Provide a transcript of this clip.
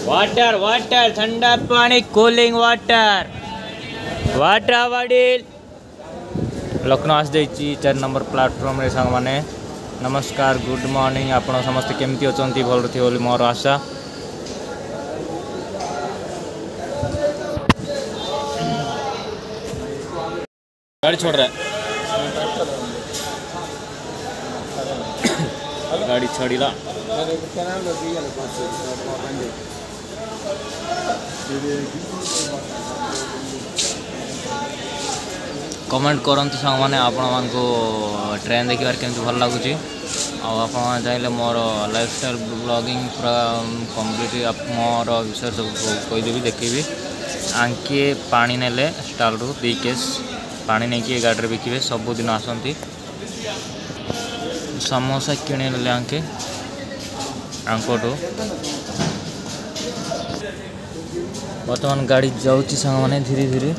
Water water ठंडा पानी cooling water water वडील लखनऊ आस 4 नंबर प्लाटफॉर्म रे सांग माने नमस्कार गुड मॉर्निंग आपण समस्त केमती अछंती भल रथि बोली मोर आशा। गाड़ी छोड़ रहा है गाड़ी छाड़ीला कमेंट करंतु सांग माने आपण मानको ट्रेन देखिबार केमती भल लागुची आपण चाहिले मोर लाइफस्टाइल ब्लॉगिंग पूरा कंप्लीट मोर विषय सब कहि देबी देखिबी आंके पानी नेले स्टॉल रु 2 केस पानी नहीं कि गाड़ी बिकवे सबुदिन आसती समोसा किणे आंके आंकोटू बर्तमान गाड़ी जाऊँगी सांग माने धीरे धीरे